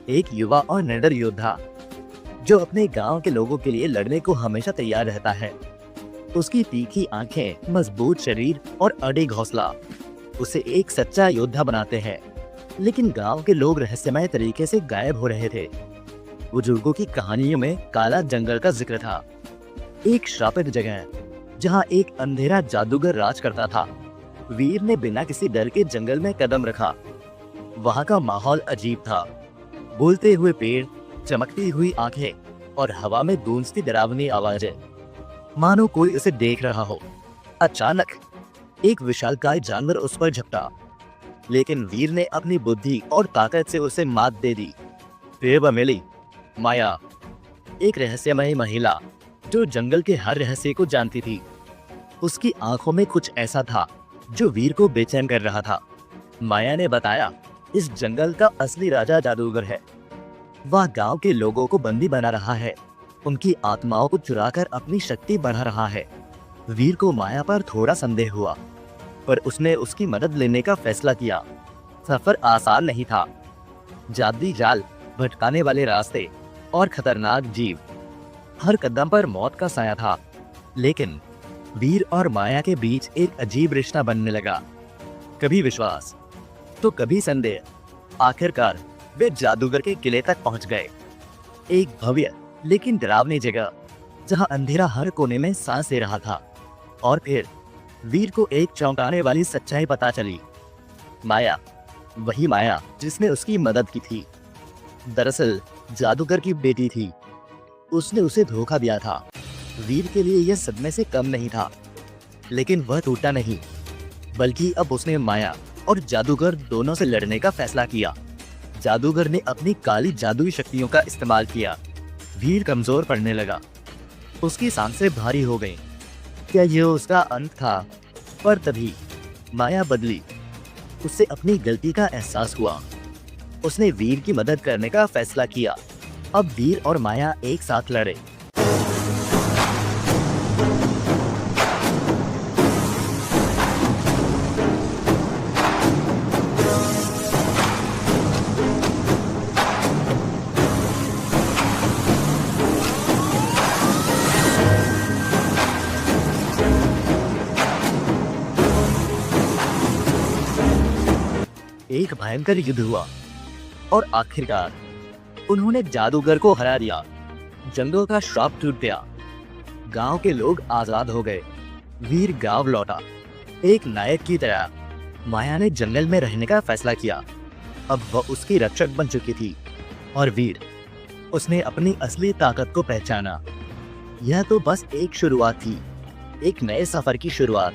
एक युवा और निडर योद्धा जो अपने गांव के लोगों के लिए लड़ने को हमेशा तैयार रहता है। उसकी तीखी आंखें, मजबूत शरीर और अडिग हौसला उसे एक सच्चा योद्धा बनाते हैं। लेकिन गांव के लोग रहस्यमय तरीके से गायब हो रहे थे। बुजुर्गों की कहानियों में काला जंगल का जिक्र था, एक श्रापित जगह जहां एक अंधेरा जादूगर राज करता था। वीर ने बिना किसी डर के जंगल में कदम रखा। वहां का माहौल अजीब था, बोलते हुए पेड़, चमकती हुई आंखें और हवा में गूंजती डरावनी आवाजें, मानो कोई उसे देख रहा हो। अचानक एक विशालकाय जानवर उस पर झपटा, लेकिन वीर ने अपनी बुद्धि और ताकत से उसे मात दे दी। फिर वह मिली माया, एक रहस्यमयी महिला जो जंगल के हर रहस्य को जानती थी। उसकी आंखों में कुछ ऐसा था जो वीर को बेचैन कर रहा था। माया ने बताया, इस जंगल का असली राजा जादूगर है। वह गांव के लोगों को बंदी बना रहा है, उनकी आत्माओं को चुराकर अपनी शक्ति बढ़ा रहा है। वीर को माया पर थोड़ा संदेह हुआ, पर उसने उसकी मदद लेने का फैसला किया। सफर आसान नहीं था, जादुई जाल, भटकाने वाले रास्ते और खतरनाक जीव, हर कदम पर मौत का साया था। लेकिन वीर और माया के बीच एक अजीब रिश्ता बनने लगा, कभी विश्वास तो कभी संदेह। आखिरकार वे जादूगर के किले तक पहुंच गए, एक भव्य लेकिन डरावनी जगह जहां अंधेरा हर कोने में सांस ले रहा था। और फिर वीर को एक चौंकाने वाली सच्चाई पता चली। माया, वही माया जिसने उसकी मदद की थी, दरअसल जादूगर की बेटी थी। उसने उसे धोखा दिया था। वीर के लिए यह सदमे से कम नहीं था, लेकिन वह टूटा नहीं, बल्कि अब उसने माया और जादूगर दोनों से लड़ने का फैसला किया। जादूगर ने अपनी काली जादुई शक्तियों का इस्तेमाल किया। वीर कमजोर पड़ने लगा, उसकी सांसें भारी हो गईं। क्या यह उसका अंत था? पर तभी माया बदली। उससे अपनी गलती का एहसास हुआ। उसने वीर की मदद करने का फैसला किया। अब वीर और माया एक साथ लड़े। एक भयंकर युद्ध हुआ और आखिरकार उन्होंने जादूगर को हरा दिया। जंगल का श्राप टूट गया, गांव के लोग आजाद हो गए। वीर गांव लौटा, एक नायक की तरह। माया ने जंगल में रहने का फैसला किया। अब वह उसकी रक्षक बन चुकी थी। और वीर, उसने अपनी असली ताकत को पहचाना। यह तो बस एक शुरुआत थी, एक नए सफर की शुरुआत।